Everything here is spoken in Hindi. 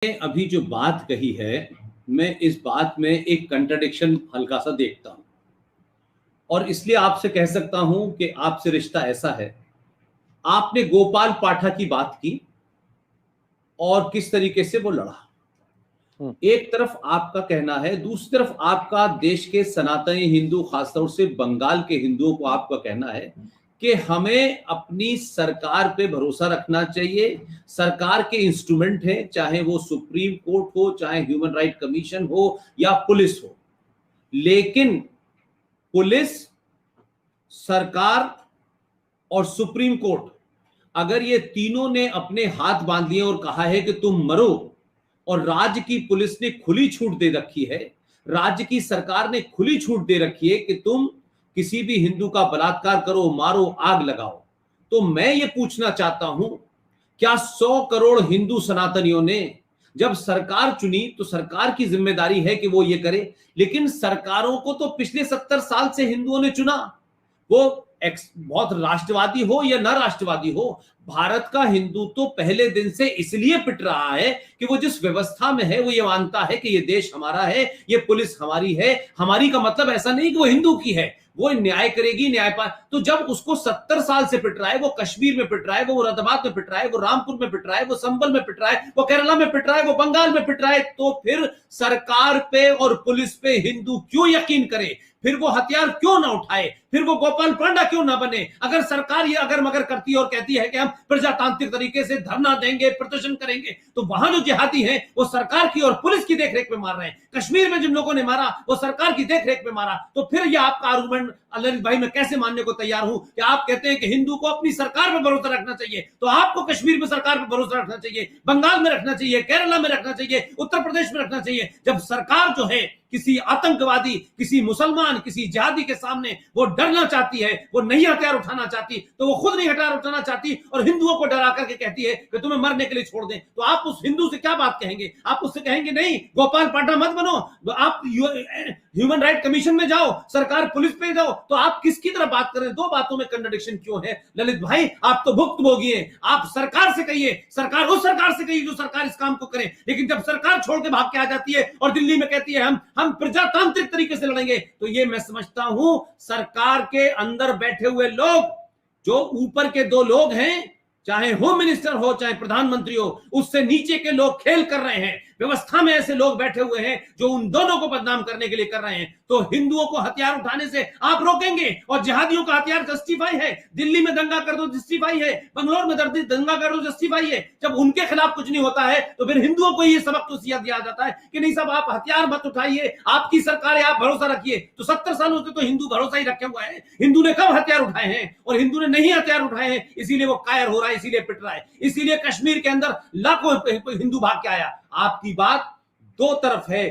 ने अभी जो बात कही है, मैं इस बात में एक कंट्राडिक्शन हल्का सा देखता हूं और इसलिए आपसे कह सकता हूं कि आपसे रिश्ता ऐसा है। आपने गोपाल पाठक की बात की और किस तरीके से वो लड़ा। हम्म। एक तरफ आपका कहना है, दूसरी तरफ आपका देश के सनातनी हिंदू, खासतौर से बंगाल के हिंदुओं को आपका कहना है कि हमें अपनी सरकार पे भरोसा रखना चाहिए। सरकार के इंस्ट्रूमेंट हैं, चाहे वो सुप्रीम कोर्ट हो, चाहे ह्यूमन राइट कमीशन हो या पुलिस हो, लेकिन पुलिस, सरकार और सुप्रीम कोर्ट, अगर ये तीनों ने अपने हाथ बांध लिए और कहा है कि तुम मरो, और राज्य की पुलिस ने खुली छूट दे रखी है, राज्य की सरकार ने खुली छूट दे रखी है कि तुम किसी भी हिंदू का बलात्कार करो, मारो, आग लगाओ, तो मैं ये पूछना चाहता हूं, क्या 100 करोड़ हिंदू सनातनियों ने जब सरकार चुनी तो सरकार की जिम्मेदारी है कि वो ये करे, लेकिन सरकारों को तो पिछले 70 साल से हिंदुओं ने चुना, वो बहुत राष्ट्रवादी हो या न राष्ट्रवादी हो। भारत का हिंदू तो पहले दिन से इसलिए पिट रहा है कि वो जिस व्यवस्था में है वो ये मानता है कि ये देश हमारा है, ये पुलिस हमारी है। हमारी का मतलब ऐसा नहीं कि वो हिंदू की है, वो न्याय करेगी, न्याय पा। तो जब उसको 70 साल से पिट रहा है, वो कश्मीर में पिट रहा है, वो मुरादाबाद में पिट रहा है, वो रामपुर में पिट रहा है, वो संबल में पिट रहा है, वो केरला में पिट रहा है, वो बंगाल में पिट रहा है, तो फिर सरकार पे और पुलिस पे हिंदू क्यों यकीन करे? फिर वो हथियार क्यों ना उठाए? फिर वो गोपाल पांडा क्यों ना बने? अगर सरकार ये अगर मगर करती है और कहती है कि हम प्रजातांत्रिक तरीके से धरना देंगे, प्रदर्शन करेंगे, तो वहां जो जिहादी हैं वो सरकार की और पुलिस की देखरेख में मार रहे हैं। कश्मीर में जिन लोगों ने मारा वो सरकार की देखरेख में मारा। तो फिर ये आपका आर्गुमेंट ललित भाई मैं कैसे मानने को तैयार हूं कि आप कहते हैं कि हिंदू को अपनी सरकार पर भरोसा रखना चाहिए, तो आपको कश्मीर में सरकार पर भरोसा रखना चाहिए, बंगाल में रखना चाहिए, केरला में रखना चाहिए, उत्तर प्रदेश में रखना चाहिए। जब सरकार जो है किसी आतंकवादी, किसी मुसलमान, किसी जिहादी के सामने वो डरना चाहती है, वो नहीं हथियार उठाना चाहती, तो वो खुद नहीं हथियार उठाना चाहती और हिंदुओं को डरा करके कहती है कि तुम्हें मरने के लिए छोड़ दें, तो आप उस हिंदू से क्या बात कहेंगे? आप उससे कहेंगे नहीं गोपाल पांडा मत बनो, आप ह्यूमन राइट कमीशन में जाओ, सरकार पुलिस पे जाओ, तो आप किसकी तरह बात कर रहे हैं? दो बातों में कंट्राडिक्शन क्यों है ललित भाई? आप तो भुक्तभोगी हैं। आप सरकार से कहिए, सरकार उस सरकार से कहिए जो सरकार इस काम को करे, लेकिन जब सरकार छोड़ के भाग के आ जाती है और दिल्ली में कहती है हम प्रजातांत्रिक तरीके से लड़ेंगे, तो ये मैं समझता हूं सरकार के अंदर बैठे हुए लोग, जो ऊपर के दो लोग हैं, चाहे होम मिनिस्टर हो चाहे प्रधानमंत्री हो, उससे नीचे के लोग खेल कर रहे हैं। व्यवस्था में ऐसे लोग बैठे हुए हैं जो उन दोनों को बदनाम करने के लिए कर रहे हैं। तो हिंदुओं को हथियार उठाने से आप रोकेंगे और जिहादियों का हथियार जस्टिफाई है। दिल्ली में दंगा कर दो जस्टिफाई है, बंगलोर में दंगा कर दो जस्टिफाई है। जब उनके खिलाफ कुछ नहीं होता है तो फिर हिंदुओं को ये सबक तो दिया जाता है कि नहीं साहब आप हथियार मत उठाइए, आपकी सरकार है, आप भरोसा रखिए। तो 70 सालों से तो हिंदू भरोसा ही रखे हुआ है। हिंदू ने कब हथियार उठाए हैं? और हिंदू ने नहीं हथियार उठाए हैं, इसीलिए वो कायर हो रहा है, इसीलिए पिट रहा है, इसीलिए कश्मीर के अंदर लाखों हिंदू भाग के आया। आपकी बात दो तरफ है।